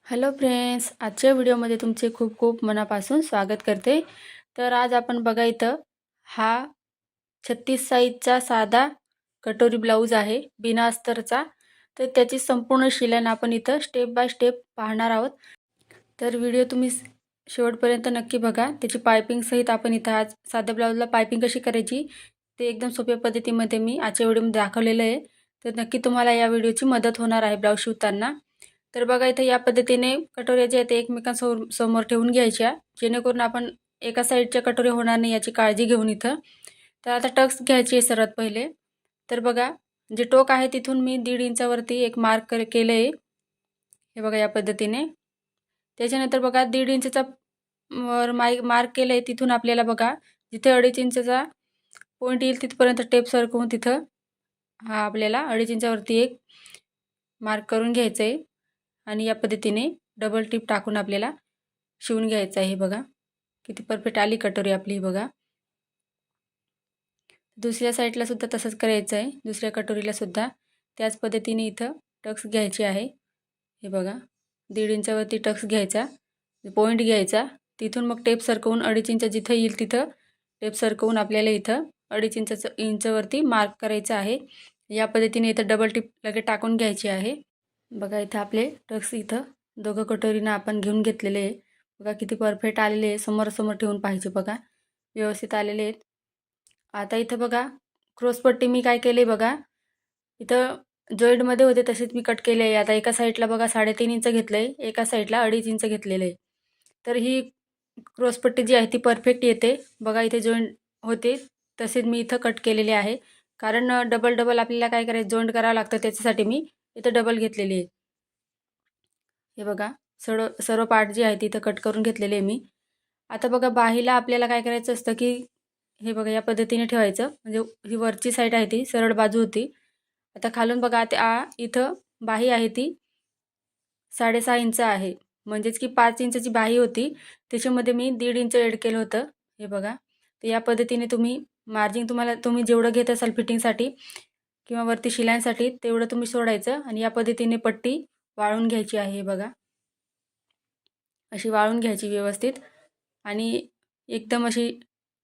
Hello friends, आजच्या व्हिडिओमध्ये तुमचे खूप खूप मनापासून स्वागत करते। तर आज आपण बघा इथं हा 36 साईजचा साधा कटोरी ब्लाऊज आहे बिना अस्तरचा। तर त्याची संपूर्ण शिलाई आपण इथं स्टेप बाय स्टेप पाहणार आहोत। तर व्हिडिओ तुम्ही शेवटपर्यंत नक्की बघा। त्याची पायपिंग सहित आपण इथं आज साध्या ब्लाऊजला पायपिंग कशी करायची ते एकदम सोप्या पद्धतीमध्ये मी आजच्या व्हिडिओमध्ये दाखवलेलं आहे। तर नक्की तुम्हाला या व्हिडिओची मदत होणार आहे ब्लाऊज शिवताना। तर बघा इथे या पद्धतीने कटोऱ्या जे आहेत ते एकमेकांसमोर ठेवून घ्यायच्या, जेणेकरून आपण एका साईडच्या कटोरी होणार नाही याची काळजी घेऊन इथं। तर आता टक्स घ्यायची आहे सर्वात पहिले। तर बघा जे टोक आहे तिथून मी 1.5 इंचावरती एक मार्क केलं आहे, हे बघा या पद्धतीने। त्याच्यानंतर बघा 1.5 इंचचा वर मार्क केलं आहे, तिथून आपल्याला बघा जिथे 2.5 इंचचा पॉईंट येईल तिथपर्यंत टेप सरकवून तिथं हा आपल्याला 2.5 इंचावरती एक मार्क करून घ्यायचं आहे आणि या पद्धतीने डबल टिप टाकून आपल्याला शिवून घ्यायचं आहे। बघा किती परफेक्ट आली कटोरी आपली बघा। दुसऱ्या साईडला सुद्धा तसंच करायचं आहे, दुसऱ्या कटोरीला सुद्धा त्याच पद्धतीने इथं टक्स घ्यायचे आहे। हे बघा 1.5 इंचावरती टक्स घ्यायचा, पॉईंट घ्यायचा, तिथून मग टेप सरकवून 2.5 इंच जिथं येईल तिथं टेप सरकवून आपल्याला इथं 2.5 इंचवरती मार्क करायचं आहे। या पद्धतीने इथं डबल टिप लगेच टाकून घ्यायची आहे। बघा इथं आपले टक्स इथं दोघं कटोरीनं आपण घेऊन घेतलेले आहे। बघा किती परफेक्ट आलेले आहे, समोरासमोर ठेवून पाहिजे बघा, व्यवस्थित आलेले आहेत। आता इथं बघा क्रॉसपट्टी मी काय केले बघा, इथं जॉईंटमध्ये होते तसेच मी कट केले आहे। आता एका साईडला बघा 3.5 इंच घेतलं आहे, एका साईडला 2.5 इंच घेतलेलं आहे। तर ही क्रॉसपट्टी जी आहे ती परफेक्ट येते बघा। इथे जॉईंट होते तसेच मी इथं कट केलेले आहे, कारण डबल डबल आपल्याला काय करायचं जॉईंट करावं लागतं, त्याच्यासाठी मी इथं डबल घेतलेली आहे। हे बघा सर्व पार्ट जे आहे तिथं कट करून घेतलेले आहे मी। आता बघा बाहीला आपल्याला काय करायचं असतं की हे बघा या पद्धतीने ठेवायचं, म्हणजे ही वरची साईड आहे ती सरळ बाजू होती। आता खालून बघा इथं बाही आहे ती 6.5 इंच आहे, म्हणजेच की 5 इंचची बाही होती, त्याच्यामध्ये मी 1.5 इंच ॲड केलं होतं। हे बघा तर या पद्धतीने तुम्ही मार्जिन तुम्ही जेवढं घेत असाल फिटिंगसाठी किंवा वरती शिलाईसाठी तेवढं तुम्ही सोडायचं आणि या पद्धतीने पट्टी वाळून घ्यायची आहे। हे बघा अशी वाळून घ्यायची व्यवस्थित आणि एकदम अशी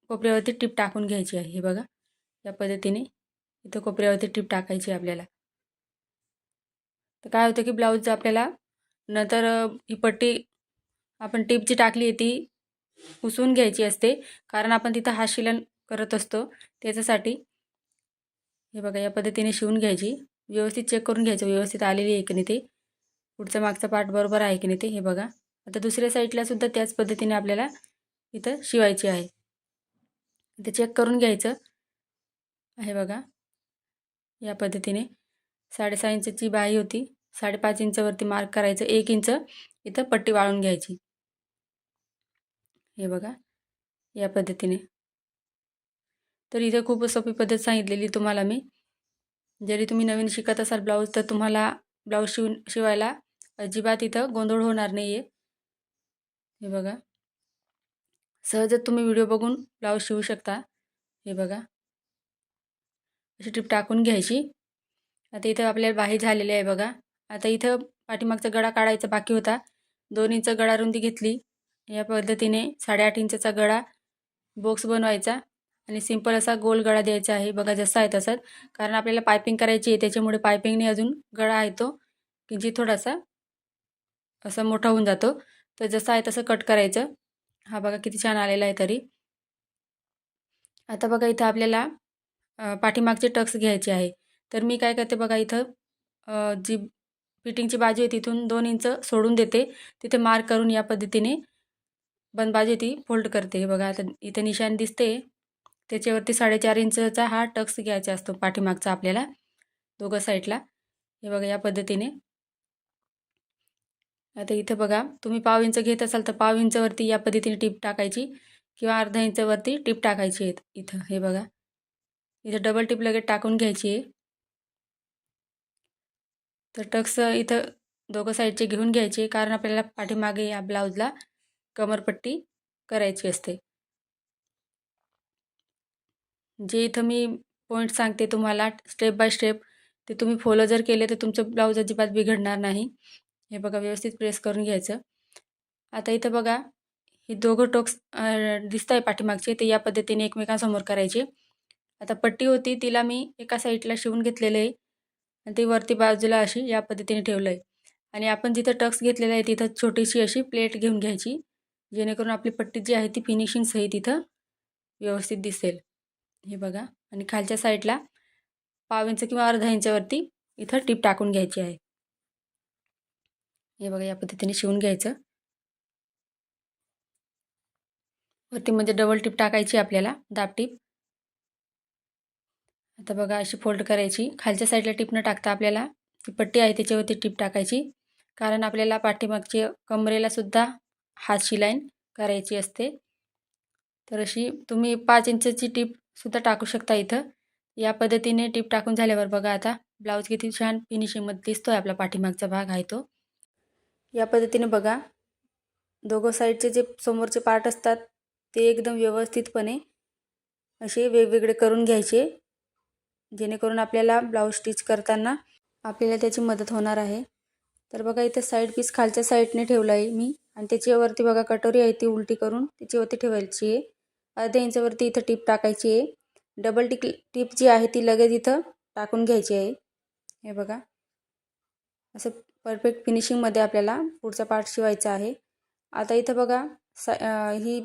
कोपऱ्यावरती टिप टाकून घ्यायची आहे। हे बघा या पद्धतीने इथं कोपऱ्यावरती टिप टाकायची आपल्याला। तर काय होतं की ब्लाऊज आपल्याला नंतर ही पट्टी आपण टिप जी टाकली आहे ती पुसून घ्यायची असते, कारण आपण तिथं हात शिलाई करत असतो त्याच्यासाठी। हे बघा या पद्धतीने शिवून घ्यायची, व्यवस्थित चेक करून घ्यायचं व्यवस्थित आलेली आहे की नाही ते, पुढचा मागचा पार्ट बरोबर आहे की नाही ते। हे बघा आता दुसऱ्या साईडला सुद्धा त्याच पद्धतीने आपल्याला इथं शिवायची आहे, इथे चेक करून घ्यायचं आहे। बघा या पद्धतीने 6.5 इंचची बाही होती, 5.5 इंचावरती मार्क करायचं, 1 इंच इथं पट्टी वाळून घ्यायची। हे बघा या पद्धतीने। तर इथे खूप सोपी पद्धत सांगितलेली तुम्हाला मी। जरी तुम्ही नवीन शिकत असाल ब्लाऊज तर तुम्हाला ब्लाऊज शिवायला अजिबात इथं गोंधळ होणार नाही आहे। हे बघा सहजच तुम्ही व्हिडिओ बघून ब्लाऊज शिवू शकता। हे बघा अशी टिप टाकून घ्यायची। आता इथं आपल्याला बाही झालेली आहे बघा। आता इथं पाठीमागचा गळा काढायचा बाकी होता, 2 इंच गळा रुंदी घेतली, या पद्धतीने 8.5 इंचचा गळा बॉक्स बनवायचा आणि सिंपल असा गोल गळा द्यायचा आहे बघा, जसा आहे तसाच, कारण आपल्याला पायपिंग करायची आहे त्याच्यामुळे पायपिंगने अजून गळा आहे तो किंचित थोडासा असा मोठा होऊन जातो। तर जसा आहे तसं कट करायचं। हा बघा किती छान आलेला आहे तरी। आता बघा इथं आपल्याला पाठीमागचे टक्स घ्यायचे आहे। तर मी काय करते बघा, इथं जी फिटिंगची बाजू आहे तिथून 2 इंच सोडून देते, तिथे मार्क करून या पद्धतीने बंद बाजू ती फोल्ड करते। हे बघा आता इथे निशाण दिसते, त्याच्यावरती 4.5 इंचचा हा टक्स घ्यायचा असतो पाठीमागचा आपल्याला दोघं साईडला। हे बघा या पद्धतीने। आता इथं बघा तुम्ही 1/2 इंच घेत असाल तर 1/2 इंचावरती या पद्धतीने टिप टाकायची किंवा अर्धा इंचावरती टिप टाकायची आहे इथं। हे बघा इथं डबल टिप लगेच टाकून घ्यायची आहे। तर टक्स इथं दोघं साईडचे घेऊन घ्यायचे, कारण आपल्याला पाठीमागे या ब्लाऊजला कमरपट्टी करायची असते। जे इथं मी पॉईंट सांगते तुम्हाला स्टेप बाय स्टेप, ते तुम्ही फॉलो जर केले तर तुमचं ब्लाऊज अजिबात बिघडणार नाही। हे बघा व्यवस्थित प्रेस करून घ्यायचं. आता इथं बघा हे दोघं टोक्स दिसत आहे पाठीमागचे, ते या पद्धतीने एकमेकांसमोर करायचे. आता पट्टी होती तिला मी एका साईडला शिवून घेतलेलं आहे आणि ती वरती बाजूला अशी या पद्धतीने ठेवलं आहे. आणि आपण जिथं टक्स घेतलेला आहे तिथं छोटीशी अशी प्लेट घेऊन घ्यायची, जेणेकरून आपली पट्टी जी आहे ती फिनिशिंग सहित इथं व्यवस्थित दिसेल. हे बघा, आणि खालच्या साईडला 1/2 इंच किंवा अर्धा इंचावरती इथं टीप टाकून घ्यायची आहे. हे बघा या पद्धतीने शिवून घ्यायचं. वरती म्हणजे डबल टीप टाकायची आपल्याला, दाब टीप. आता बघा अशी फोल्ड करायची. खालच्या साईडला टीप न टाकता आपल्याला ती पट्टी आहे त्याच्यावरती टीप टाकायची, कारण आपल्याला पाठीमागचे कमरेला सुद्धा हात शिलाई करायची असते. तर अशी तुम्ही 5 इंचची टीप सुद्धा टाकू शकता इथं. या पद्धतीने टीप टाकून झाल्यावर बघा आता ब्लाऊज किती छान फिनिशिंगमध्ये दिसतोय. आपला पाठीमागचा भाग आहे तो या पद्धतीने बघा. दोघं साईडचे जे समोरचे पार्ट असतात ते एकदम व्यवस्थितपणे असे वेगवेगळे करून घ्यायचे, जेणेकरून आपल्याला ब्लाऊज स्टिच करताना आपल्याला त्याची मदत होणार आहे. तर बघा इथं साईड पीस खालच्या साईडने ठेवला आहे मी, आणि त्याच्यावरती बघा कटोरी आहे ती उलटी करून त्याच्यावरती ठेवायची आहे. अर्ध्या इंचावरती इथं टीप टाकायची आहे. डबल टीप जी आहे ती लगेच इथं टाकून घ्यायची आहे. हे बघा असं परफेक्ट फिनिशिंगमध्ये आपल्याला पुढचा पार्ट शिवायचा आहे. आता इथं बघा ही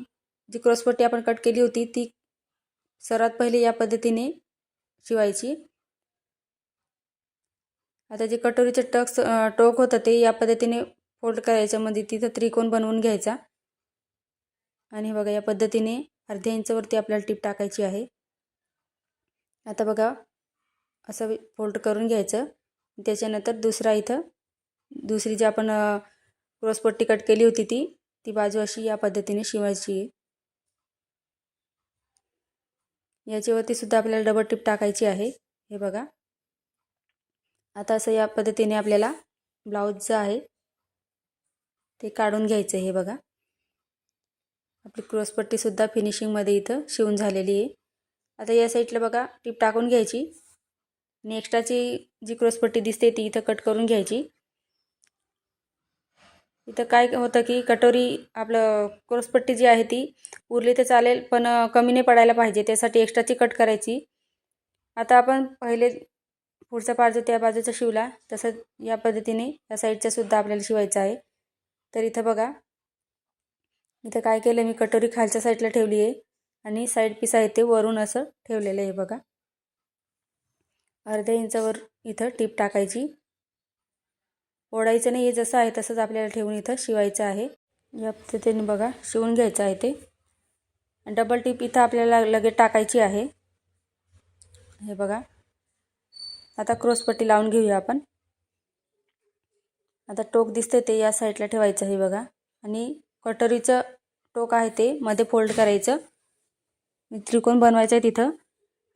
जी क्रॉसपट्टी आपण कट केली होती ती सर्वात पहिले या पद्धतीने शिवायची. आता जे कटोरीचे टोक होतं ते या पद्धतीने फोल्ड करायचं, मध्ये तिथं त्रिकोण बनवून घ्यायचा. आणि बघा या पद्धतीने अर्ध्या इंचावरती आपल्याला टीप टाकायची आहे. आता बघा असं फोल्ड करून घ्यायचं. त्याच्यानंतर दुसरी जी आपण क्रॉसपट्टी कट केली होती ती बाजू अशी या पद्धतीने शिवायची आहे. याच्यावरती सुद्धा आपल्याला डबल टीप टाकायची आहे. हे बघा आता असं या पद्धतीने आपल्याला ब्लाऊज जे आहे ते काढून घ्यायचं. हे बघा आपली क्रॉसपट्टी सुद्धा फिनिशिंगमध्ये इथं शिवून झालेली आहे. आता या साईडला बघा टीप टाकून घ्यायची आणि एक्स्ट्राची जी क्रॉसपट्टी दिसते ती इथं कट करून घ्यायची. इथं काय होतं की कटोरी आपलं क्रॉसपट्टी जी आहे ती उरली तर चालेल, पण कमी नाही पडायला पाहिजे, त्यासाठी एक्स्ट्राची कट करायची. आता आपण पहिले पुढचा पार्ट जो त्या बाजूचा शिवला तसं या पद्धतीने या साईडचा सुद्धा आपल्याला शिवायचा आहे. तर इथं बघा इथं काय केलं मी, कटोरी खालच्या साईडला ठेवली आहे आणि साईड पीस आहे ते वरून असं ठेवलेलं आहे. बघा अर्ध्या इंचावर इथं टीप टाकायची. ओढायचं नाही, हे जसं आहे तसंच आपल्याला ठेवून इथं शिवायचं आहे. या पद्धतीने बघा शिवून घ्यायचं आहे ते. डबल टीप इथं आपल्याला लगेच टाकायची आहे. हे बघा आता क्रॉसपट्टी लावून घेऊया आपण. आता टोक दिसते ते या साईडला ठेवायचं आहे बघा, आणि कटोरीचं टोक आहे ते मध्ये फोल्ड करायचं, त्रिकोण बनवायचं आहे तिथं.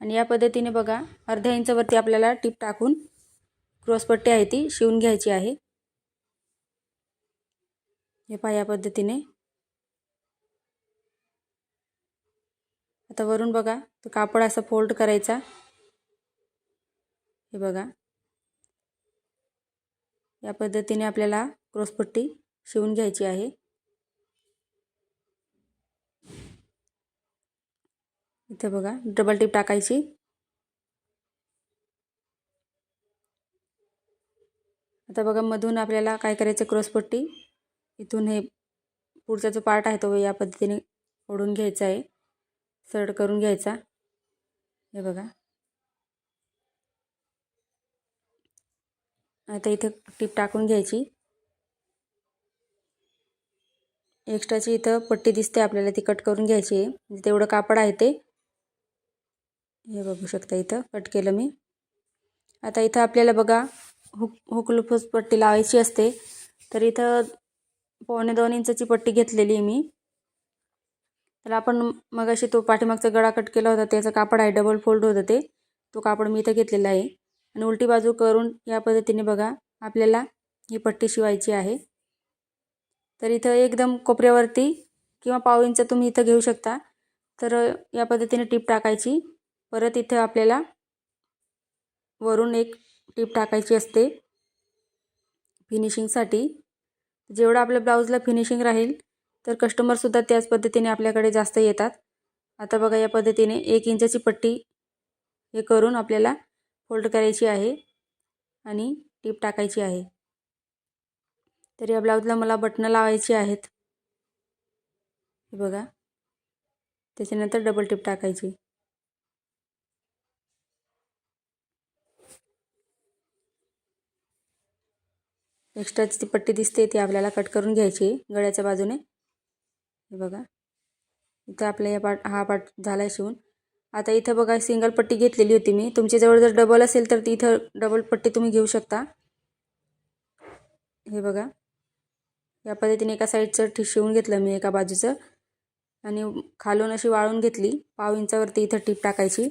आणि या पद्धतीने बघा अर्ध्या इंचावरती आपल्याला टीप टाकून क्रॉसपट्टी आहे ती शिवून घ्यायची आहे. हे पहा या पद्धतीने. आता वरून बघा तो कापड असा फोल्ड करायचा. हे बघा या पद्धतीने आपल्याला क्रॉसपट्टी शिवून घ्यायची आहे. इथे बघा डबल टीप टाकायची. आता बघा मधून आपल्याला काय करायचं, क्रॉसपट्टी इथून हे पुढचा जो पार्ट आहे तो या पद्धतीने ओढून घ्यायचा आहे, सरळ करून घ्यायचा. हे बघा आता इथे टीप टाकून घ्यायची. एक्स्ट्राची इथं पट्टी दिसते आपल्याला ती कट करून घ्यायची आहे. तेवढं कापड आहे ते हे बघू शकता इथं कट केलं मी. आता इथं आपल्याला बघा हुकलूफच पट्टी लावायची असते. तर इथं 1.25 इंचची पट्टी घेतलेली आहे मी. तर आपण मगाशी तो पाठीमागचा गळा कट केला होता त्याचं कापड आहे, डबल फोल्ड होतं ते, तो कापड मी इथं घेतलेला आहे. आणि उलटी बाजू करून या पद्धतीने बघा आपल्याला ही पट्टी शिवायची आहे. तर इथं एकदम कोपऱ्यावरती किंवा 1/2 इंच तुम्ही इथं घेऊ शकता. तर या पद्धतीने टीप टाकायची. परत इथं आपल्याला वरून एक टीप टाकायची असते फिनिशिंगसाठी. जेवढं आपल्या ब्लाऊजला फिनिशिंग राहील तर कस्टमरसुद्धा त्याच पद्धतीने आपल्याकडे जास्त येतात. आता बघा या पद्धतीने 1 इंचाची पट्टी हे करून आपल्याला फोल्ड करायची आहे आणि टीप टाकायची आहे. तर या ब्लाऊजला मला बटणं लावायची आहेत. हे बघा, त्याच्यानंतर डबल टीप टाकायची. एक्स्ट्राची ती पट्टी दिसते ती आपल्याला कट करून घ्यायची आहे गळ्याच्या बाजूने. हे बघा, इथं आपल्या हा पार्ट झाला आहे शिवून. आता इथं बघा सिंगल पट्टी घेतलेली होती मी. तुमच्याजवळ जर डबल असेल तर इथं डबल पट्टी तुम्ही घेऊ शकता. हे बघा, या पद्धतीने एका साईडचं शिवून घेतलं मी एका बाजूचं आणि खालून अशी वाळून घेतली. पाव इंचावरती इथं टीप टाकायची.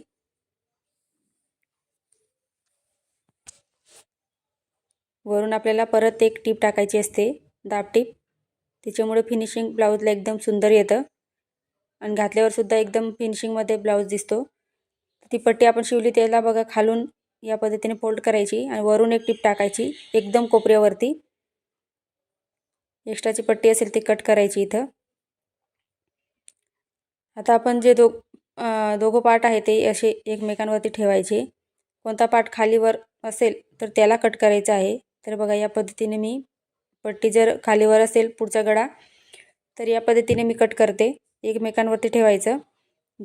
वरून आपल्याला परत एक टीप टाकायची असते, दाब टीप. त्याच्यामुळे फिनिशिंग ब्लाऊजला एकदम सुंदर येतं आणि घातल्यावर सुद्धा एकदम फिनिशिंगमध्ये ब्लाऊज दिसतो. ती पट्टी आपण शिवली त्याला बघा खालून या पद्धतीने फोल्ड करायची आणि वरून एक टीप टाकायची एकदम कोपऱ्यावरती. एक्स्ट्राची पट्टी असेल ती कट करायची इथं. आता आपण जे दोघं पार्ट आहे ते असे एकमेकांवरती ठेवायचे. कोणता पार्ट खालीवर असेल तर त्याला कट करायचा आहे. तर बघा या पद्धतीने मी पट्टी जर खालीवर असेल पुढचा गळा तर या पद्धतीने मी कट करते. एकमेकांवरती ठेवायचं.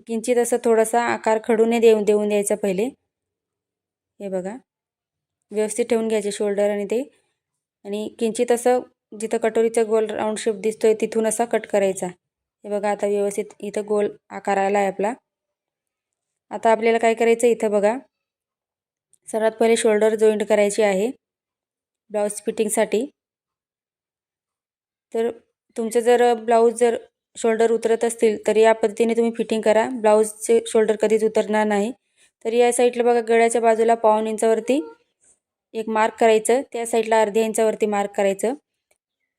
किंचित असं थोडासा आकार खडूने देऊन द्यायचा पहिले. हे बघा, व्यवस्थित ठेवून घ्यायचे शोल्डर आणि ते, आणि किंचित असं जिथं कटोरीचा गोल राऊंड शेप दिसतोय तिथून असा कट करायचा. हे बघा, आता व्यवस्थित इथं गोल आकार आला आहे आपला. आता आपल्याला काय करायचं इथं बघा, सर्वात पहिले शोल्डर जॉईंट करायची आहे ब्लाऊज फिटिंगसाठी. तर तुमचं जर ब्लाऊज जर शोल्डर उतरत असतील तर या पद्धतीने तुम्ही फिटिंग करा. ब्लाऊजचे शोल्डर कधीच उतरणार नाही. तर या साईडला बघा गळ्याच्या बाजूला 1.5 इंचावरती एक मार्क करायचं, त्या साईडला अर्ध्या इंचावरती मार्क करायचं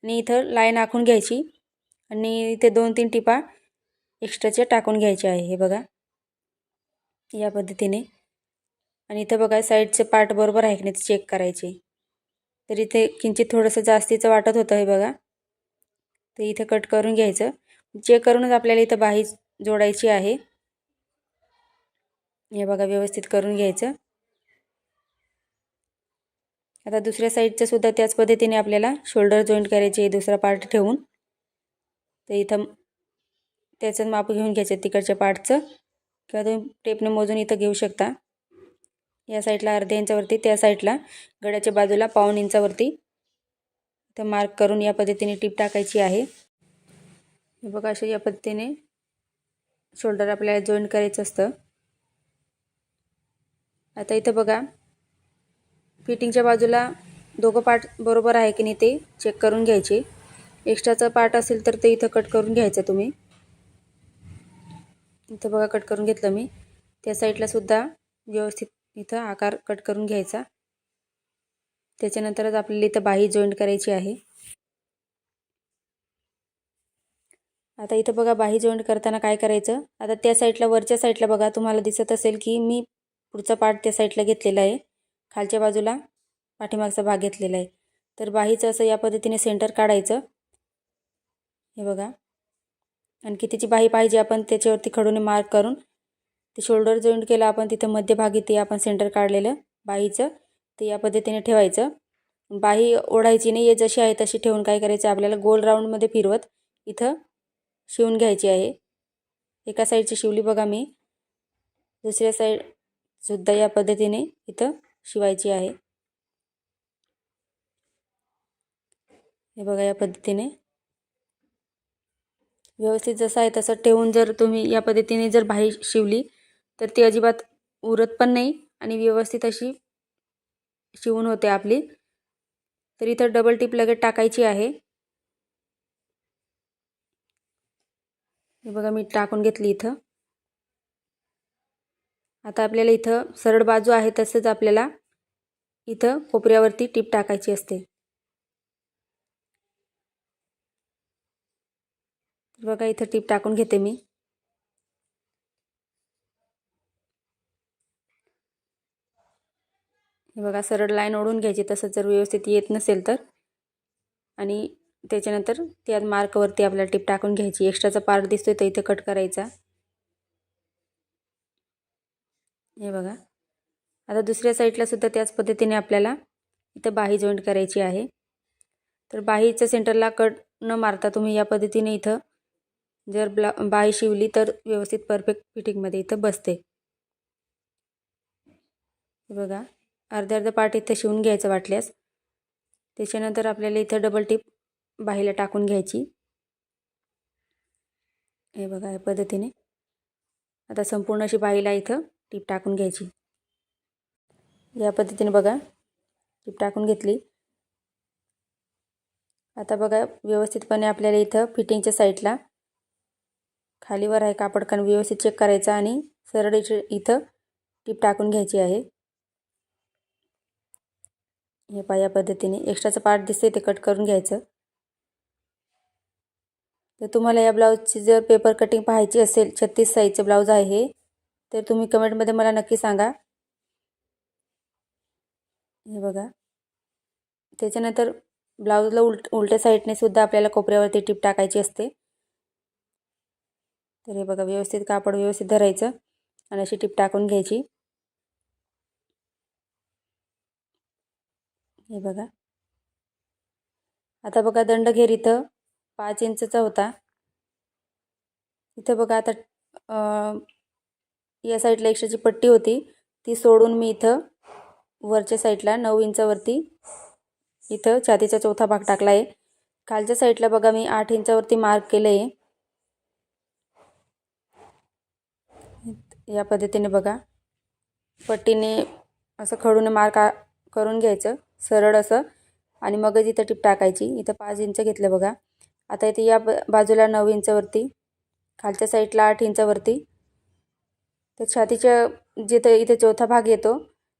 आणि इथं लाईन आखून घ्यायची आणि इथे 2-3 टिपा एक्स्ट्राच्या टाकून घ्यायच्या आहे. हे बघा या पद्धतीने. आणि इथं बघा साईडचे पार्ट बरोबर आहे की नाही चेक करायचे. तर इथे किंचित थोडंसं जास्तीचं वाटत होतं. हे बघा, तर इथं कट करून घ्यायचं. चेक करूनच आपल्याला इथं बाही जोडायची आहे. हे बघा, व्यवस्थित करून घ्यायचं. आता दुसऱ्या साईडचं सुद्धा त्याच पद्धतीने आपल्याला शोल्डर जॉईंट करायचे आहे दुसरा पार्ट ठेवून. तर इथं त्याचं माप घेऊन घ्यायचं तिकडच्या पार्टचं, किंवा तुम्ही टेपने मोजून इथं घेऊ शकता. या साईडला अर्ध्या इंचावरती, त्या साईडला गळ्याच्या बाजूला 1.5 इंचावरती तर मार्क करून या पद्धतीने टीप टाकायची आहे. हे बघा, अशा या पद्धतीने शोल्डर आपल्याला जॉईंट करायचं असतं. आता इथं बघा फिटिंगच्या बाजूला दोघं पार्ट बरोबर आहे की नाही ते चेक करून घ्यायचे. एक्स्ट्राचा पार्ट असेल तर ते इथं कट करून घ्यायचं तुम्ही. इथं बघा कट करून घेतलं मी. त्या साईडला सुद्धा व्यवस्थित इथं आकार कट करून घ्यायचा. त्याच्यानंतरच आपल्याला इथं बाही जॉईंट करायची आहे. आता इथं बघा बाही जॉईंट करताना काय करायचं, आता त्या साईडला वरच्या साईडला बघा तुम्हाला दिसत असेल की मी पुढचा पार्ट त्या साईडला घेतलेला आहे, खालच्या बाजूला पाठीमागचा भाग घेतलेला आहे. तर बाहीचं असं या पद्धतीने सेंटर काढायचं. हे बघा, आणि कितीची बाही पाहिजे आपण त्याच्यावरती खडूने मार्क करून ते शोल्डर जॉईंट केलं आपण तिथं मध्यभागी ते आपण सेंटर काढलेलं बाहीचं ते या पद्धतीने ठेवायचं. बाही ओढायची नाही, जशी आहे तशी ठेवून काय करायचं आपल्याला गोल राऊंडमध्ये फिरवत इथं शिवून घ्यायची आहे. एका साईडची शिवली बघा मी, दुसऱ्या साईड सुद्धा या पद्धतीने इथं शिवायची आहे. हे बघा या पद्धतीने व्यवस्थित जसं आहे तसं ठेवून जर तुम्ही या पद्धतीने जर बाही शिवली तर ती अजिबात उरत पण नाही आणि व्यवस्थित अशी शिवून होते आपली. तर इथं डबल टिप लगेच टाकायची आहे. हे बघा मी टाकून घेतली इथं. आता आपल्याला इथं सरळ बाजू आहे तसंच आपल्याला इथं कोपऱ्यावरती टिप टाकायची असते. बघा इथं टिप टाकून घेते मी. हे बघा सरळ लाईन ओढून घ्यायची तसं जर व्यवस्थित येत नसेल तर, आणि त्याच्यानंतर त्या मार्कवरती आपल्याला टिप टाकून घ्यायची. एक्स्ट्राचा पार्ट दिसतोय तो इथे कट करायचा. हे बघा. आता दुसऱ्या साईडला सुद्धा त्याच पद्धतीने आपल्याला इथं बाही जॉईंट करायची आहे. तर बाहीच्या सेंटरला कट न मारता तुम्ही या पद्धतीने इथं जर बाही शिवली तर व्यवस्थित परफेक्ट फिटिंगमध्ये इथं बसते. हे बघा. अर्धा पार्ट इथं शिवून घ्यायचं वाटल्यास. त्याच्यानंतर आपल्याला इथं डबल टिप बाहीला टाकून घ्यायची. हे बघा या पद्धतीने. आता संपूर्ण अशी बाहीला इथं टिप टाकून घ्यायची. या पद्धतीने बघा टिप टाकून घेतली. आता बघा व्यवस्थितपणे आपल्याला इथं फिटिंगच्या साईडला खालीवर आहे कापड कारण व्यवस्थित चेक करायचा आणि सरळ इथं टिप टाकून घ्यायची आहे. हे पहा या पद्धतीने. एक्स्ट्राचं पार्ट दिसते ते कट करून घ्यायचं. तर तुम्हाला या ब्लाऊजची जर पेपर कटिंग पाहायची असेल 36 साईजचं ब्लाऊज आहे हे, तर तुम्ही कमेंटमध्ये मला नक्की सांगा. हे बघा. त्याच्यानंतर ब्लाऊजला उलट्या साईडने सुद्धा आपल्याला कोपऱ्यावरती टिप टाकायची असते. तर हे बघा व्यवस्थित कापड व्यवस्थित धरायचं आणि अशी टिप टाकून घ्यायची. हे बघा. आता बघा दंडघेर इथं 5 इंचचा होता. इथं बघा आता या साईडला एक्स्ट्राची पट्टी होती ती सोडून मी इथं वरच्या साईडला 9 इंचावरती इथं छातीचा चौथा भाग टाकला आहे. खालच्या साईडला बघा मी 8 इंचावरती मार्क केलं आहे. या पद्धतीने बघा पट्टीने असं खडून मार्क करून घ्यायचं सरळ असं आणि मगच इथं टिप टाकायची. इथं 5 इंच घेतलं बघा. आता इथे या बाजूला 9 इंचावरती, खालच्या साईडला 8 इंचावरती, तर छातीच्या जिथं इथे चौथा भाग येतो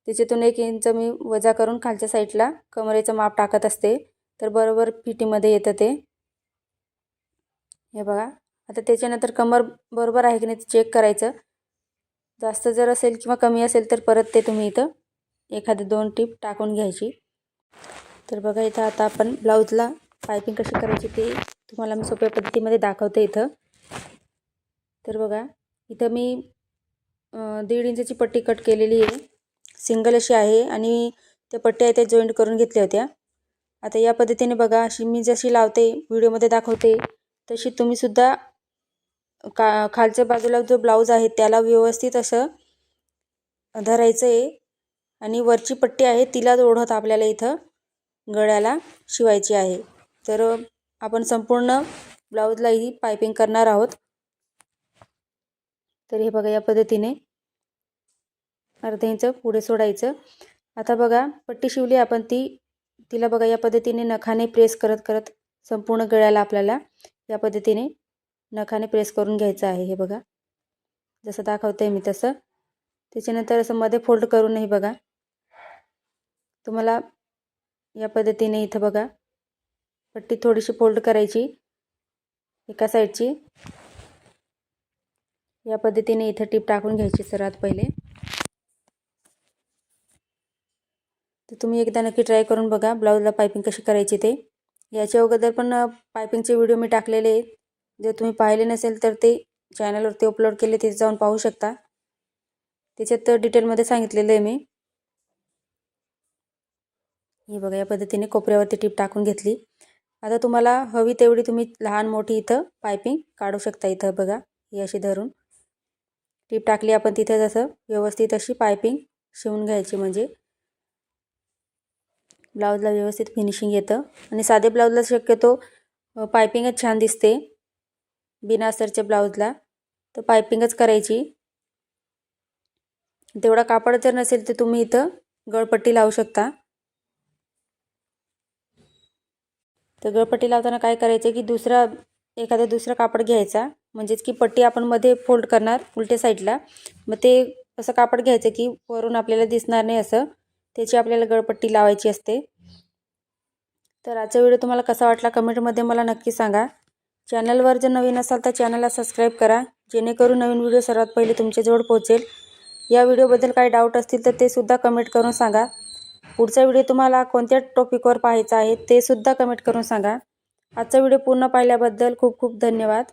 त्याच्यातून 1 इंच मी वजा करून खालच्या साईडला कमरेचं माप टाकत असते. तर बरोबर फिटिंगमध्ये येतं ते. हे बघा. आता त्याच्यानंतर कमर बरोबर आहे की नाही चेक करायचं. जास्त जर असेल किंवा कमी असेल तर परत ते तुम्ही इथं एखादी 2 टिप टाकून घ्यायची. तर बघा इथं आता आपण ब्लाऊजला पायपिंग कशी करायची ते तुम्हाला मी सोप्या पद्धतीमध्ये दाखवते इथं. तर बघा इथं मी 1.5 इंचाची पट्टी कट केलेली आहे. सिंगल अशी आहे आणि त्या पट्ट्या इथे जॉईंट करून घेतल्या होत्या. आता या पद्धतीने बघा अशी मी जशी लावते व्हिडिओमध्ये दाखवते तशी तुम्ही सुद्धा खालच्या बाजूला जो ब्लाऊज आहे त्याला व्यवस्थित असं धरायचं आहे आणि वरची पट्टी आहे तिला ओढत आपल्याला इथं गळ्याला शिवायची आहे. तर आपण संपूर्ण ब्लाऊजला ही पायपिंग करणार आहोत. तर हे बघा या पद्धतीने अर्धा इंच पुढे सोडायचं. आता बघा पट्टी शिवली आपण तिला बघा या पद्धतीने नखाने प्रेस करत करत संपूर्ण गळ्याला आपल्याला या पद्धतीने नखाने प्रेस करून घ्यायचं आहे. हे बघा जसं दाखवते मी तसं. त्याच्यानंतर असं मध्ये फोल्ड करून हे बघा तुम्हाला या पद्धतीने इथं बघा पट्टी थोडीशी फोल्ड करायची एका साईडची. या पद्धतीने इथं टिप टाकून घ्यायची सर्वात पहिले. तर तुम्ही एकदा नक्की ट्राय करून बघा ब्लाऊजला पायपिंग कशी करायची ते. याच्या अगोदर पण पायपिंगचे व्हिडिओ मी टाकलेले आहेत. जर तुम्ही पाहिले नसेल तर ते चॅनलवरती अपलोड केले तिथे जाऊन पाहू शकता. त्याच्यात डिटेलमध्ये सांगितलेलं आहे मी. हे बघा या पद्धतीने कोपऱ्यावरती टिप टाकून घेतली. आता तुम्हाला हवी तेवढी तुम्ही लहान मोठी इथं पायपिंग काढू शकता. इथं बघा ही अशी धरून टिप टाकली आपण तिथे जसं व्यवस्थित अशी पायपिंग शिवून घ्यायची म्हणजे ब्लाऊजला व्यवस्थित फिनिशिंग येतं. आणि साधे ब्लाऊजला शक्यतो पायपिंगच छान दिसते. बिना अस्तरच्या ब्लाऊजला तर पायपिंगच करायची. तेवढा कापड जर नसेल तर तुम्ही इथं गळपट्टी लावू शकता. तर गळपट्टी लावताना काय करायचं की एखादा दुसरा कापड घ्यायचा म्हणजेच की पट्टी आपण मध्ये फोल्ड करणार उलट्या साईडला. मग ते असं कापड घ्यायचं की वरून आपल्याला दिसणार नाही असं त्याची आपल्याला गळपट्टी लावायची असते. तर आजचा व्हिडिओ तुम्हाला कसा वाटला कमेंटमध्ये मला नक्की सांगा. चॅनलवर जर नवीन असाल तर चॅनलला सबस्क्राईब करा जेणेकरून नवीन व्हिडिओ सर्वात पहिले तुमच्याजवळ पोहोचेल. या व्हिडिओबद्दल काही डाऊट असतील तर ते सुद्धा कमेंट करून सांगा. पुढचा व्हिडिओ तुम्हाला कोणत्या टॉपिकवर पाहायचा आहे ते सुद्धा कमेंट करून सांगा. आजचा व्हिडिओ पूर्ण पाहिल्याबद्दल खूप खूप धन्यवाद.